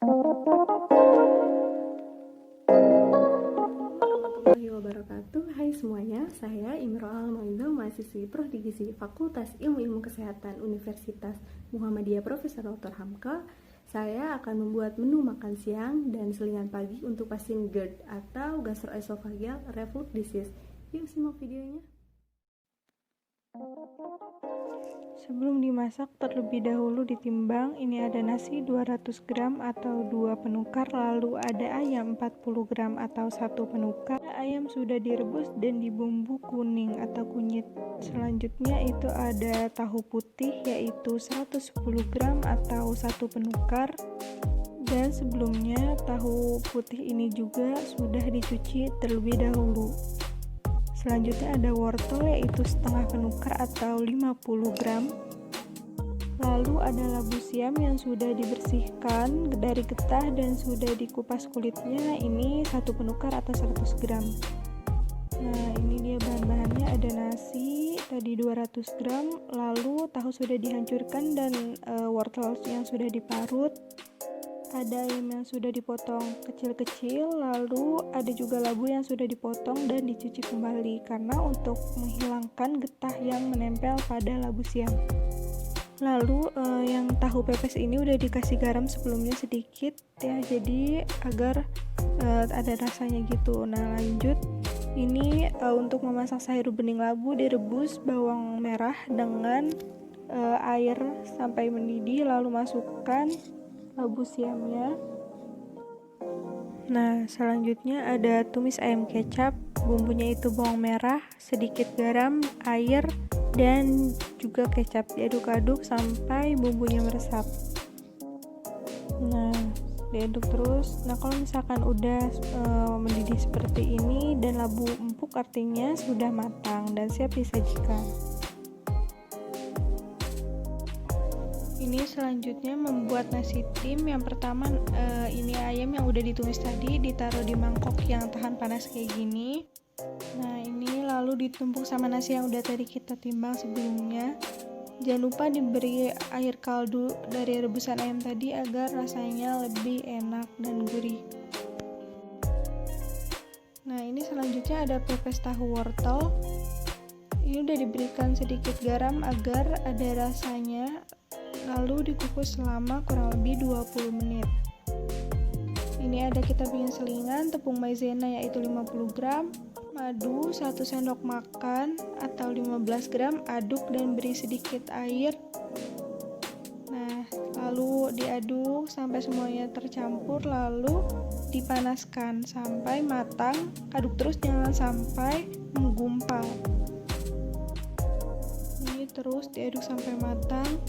Warahmatullahi wabarakatuh. Hai semuanya, saya Imro'ah Al-Mau'idah, mahasiswi Prodi Gizi Fakultas Ilmu Kesehatan Universitas Muhammadiyah Profesor Dr. Hamka. Saya akan membuat menu makan siang dan selingan pagi untuk pasien GERD atau gastroesophageal reflux disease. Yuk simak videonya. Sebelum dimasak, terlebih dahulu ditimbang. Ini ada nasi 200 gram atau 2 penukar, lalu ada ayam 40 gram atau 1 penukar. Ayam sudah direbus dan dibumbu kuning atau kunyit. Selanjutnya itu ada tahu putih yaitu 110 gram atau 1 penukar. Dan sebelumnya tahu putih ini juga sudah dicuci terlebih dahulu. Selanjutnya ada wortel yaitu setengah penukar atau 50 gram. Lalu ada labu siam yang sudah dibersihkan dari getah dan sudah dikupas kulitnya, ini 1 penukar atau 100 gram. Nah, ini dia bahan-bahannya, ada nasi tadi 200 gram, lalu tahu sudah dihancurkan dan wortel yang sudah diparut. Ada ayam yang sudah dipotong kecil-kecil, lalu ada juga labu yang sudah dipotong dan dicuci kembali karena untuk menghilangkan getah yang menempel pada labu siam. Lalu yang tahu pepes ini udah dikasih garam sebelumnya sedikit ya, jadi agar ada rasanya gitu. Nah, lanjut ini untuk memasak sayur bening labu, direbus bawang merah dengan air sampai mendidih, lalu masukkan labu siamnya. Nah, selanjutnya ada tumis ayam kecap, bumbunya itu bawang merah, sedikit garam, air, dan juga kecap. Diaduk-aduk sampai bumbunya meresap. Nah, diaduk terus. Nah, kalau misalkan udah mendidih seperti ini dan labu empuk, artinya sudah matang dan siap disajikan. Ini selanjutnya membuat nasi tim. Yang pertama ini ayam yang udah ditumis tadi ditaruh di mangkok yang tahan panas kayak gini. Nah, ini lalu ditumpuk sama nasi yang udah tadi kita timbang sebelumnya. Jangan lupa diberi air kaldu dari rebusan ayam tadi agar rasanya lebih enak dan gurih. Nah, ini selanjutnya ada pepes tahu wortel. Ini udah diberikan sedikit garam agar ada rasanya, lalu dikukus selama kurang lebih 20 menit. Ini ada kita bikin selingan, tepung maizena yaitu 50 gram, madu 1 sendok makan atau 15 gram, aduk dan beri sedikit air. Nah, lalu diaduk sampai semuanya tercampur, lalu dipanaskan sampai matang. Aduk terus, jangan sampai menggumpal. Ini terus diaduk sampai matang.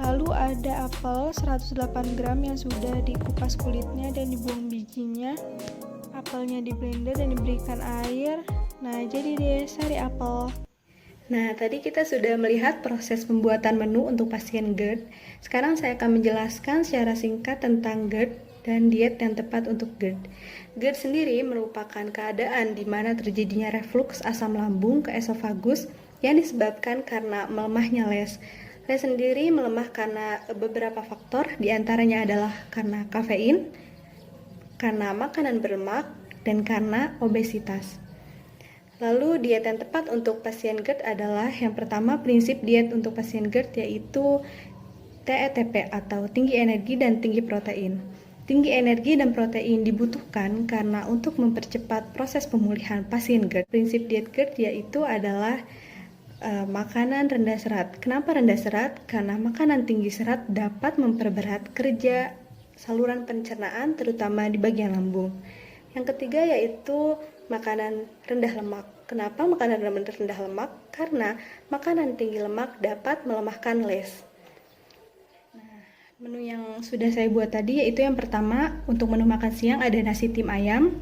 Lalu ada apel 108 gram yang sudah dikupas kulitnya dan dibuang bijinya. Apelnya di blender dan diberikan air. Nah, jadi deh sari apel. Nah, tadi kita sudah melihat proses pembuatan menu untuk pasien GERD. Sekarang saya akan menjelaskan secara singkat tentang GERD dan diet yang tepat untuk GERD. GERD sendiri merupakan keadaan di mana terjadinya refluks asam lambung ke esofagus yang disebabkan karena melemahnya les. Les sendiri melemah karena beberapa faktor, diantaranya adalah karena kafein, karena makanan berlemak, dan karena obesitas. Lalu diet yang tepat untuk pasien GERD adalah yang pertama, prinsip diet untuk pasien GERD yaitu TETP atau tinggi energi dan tinggi protein. Tinggi energi dan protein dibutuhkan karena untuk mempercepat proses pemulihan pasien GERD. Prinsip diet GERD yaitu adalah makanan rendah serat. Kenapa rendah serat? Karena makanan tinggi serat dapat memperberat kerja saluran pencernaan terutama di bagian lambung. Yang ketiga yaitu makanan rendah lemak. Kenapa makanan rendah lemak? Karena makanan tinggi lemak dapat melemahkan les. Nah, menu yang sudah saya buat tadi yaitu yang pertama, untuk menu makan siang ada nasi tim ayam,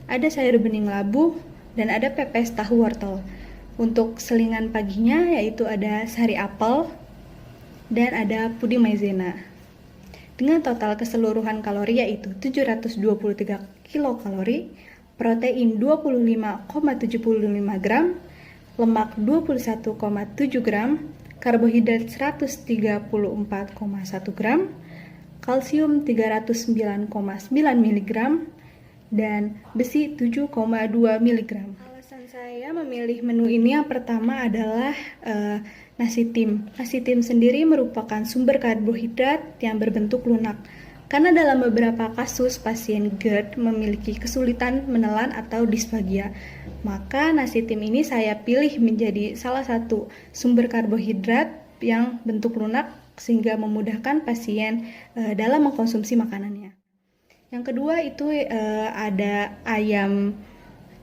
ada sayur bening labu, dan ada pepes tahu wortel. Untuk selingan paginya yaitu ada sari apel dan ada puding maizena. Dengan total keseluruhan kalori yaitu 723 kilokalori, protein 25,75 gram, lemak 21,7 gram, karbohidrat 134,1 gram, kalsium 309,9 mg, dan besi 7,2 mg. Alasan saya memilih menu ini yang pertama adalah nasi tim. Nasi tim sendiri merupakan sumber karbohidrat yang berbentuk lunak. Karena dalam beberapa kasus pasien GERD memiliki kesulitan menelan atau disfagia, maka nasi tim ini saya pilih menjadi salah satu sumber karbohidrat yang bentuk lunak sehingga memudahkan pasien dalam mengkonsumsi makanannya. Yang kedua itu ada ayam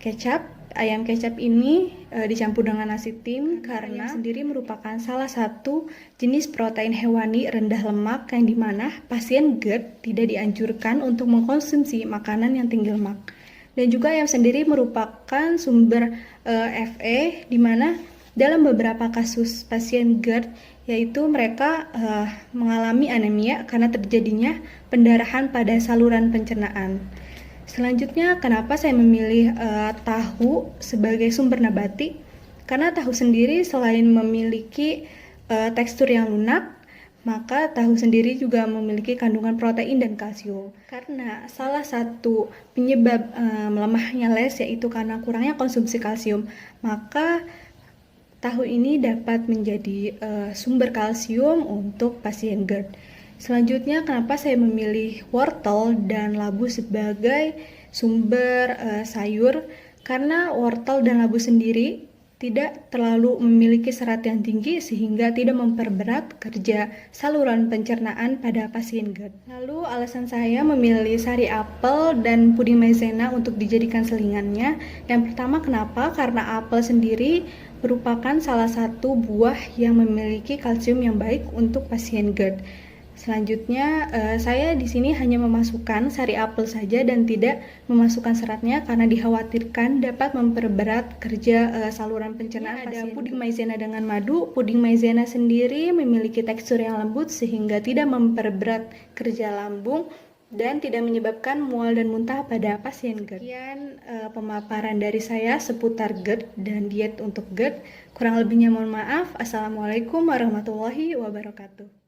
kecap. Ayam kecap ini dicampur dengan nasi tim karena sendiri merupakan salah satu jenis protein hewani rendah lemak yang dimana pasien GERD tidak dianjurkan untuk mengkonsumsi makanan yang tinggi lemak. Dan juga ayam sendiri merupakan sumber Fe, dimana dalam beberapa kasus pasien GERD yaitu mereka mengalami anemia karena terjadinya pendarahan pada saluran pencernaan. Selanjutnya, kenapa saya memilih tahu sebagai sumber nabati? Karena tahu sendiri selain memiliki tekstur yang lunak, maka tahu sendiri juga memiliki kandungan protein dan kalsium. Karena salah satu penyebab melemahnya les yaitu karena kurangnya konsumsi kalsium, maka tahu ini dapat menjadi sumber kalsium untuk pasien GERD. Selanjutnya, kenapa saya memilih wortel dan labu sebagai sumber sayur? Karena wortel dan labu sendiri tidak terlalu memiliki serat yang tinggi sehingga tidak memperberat kerja saluran pencernaan pada pasien GERD. Lalu alasan saya memilih sari apel dan puding maizena untuk dijadikan selingannya. Yang pertama, kenapa? Karena apel sendiri merupakan salah satu buah yang memiliki kalsium yang baik untuk pasien GERD. Selanjutnya, saya di sini hanya memasukkan sari apel saja dan tidak memasukkan seratnya karena dikhawatirkan dapat memperberat kerja saluran pencernaan pasien. Ada puding maizena dengan madu. Puding maizena sendiri memiliki tekstur yang lembut sehingga tidak memperberat kerja lambung dan tidak menyebabkan mual dan muntah pada pasien GERD. Sekian pemaparan dari saya seputar GERD dan diet untuk GERD. Kurang lebihnya mohon maaf. Assalamualaikum warahmatullahi wabarakatuh.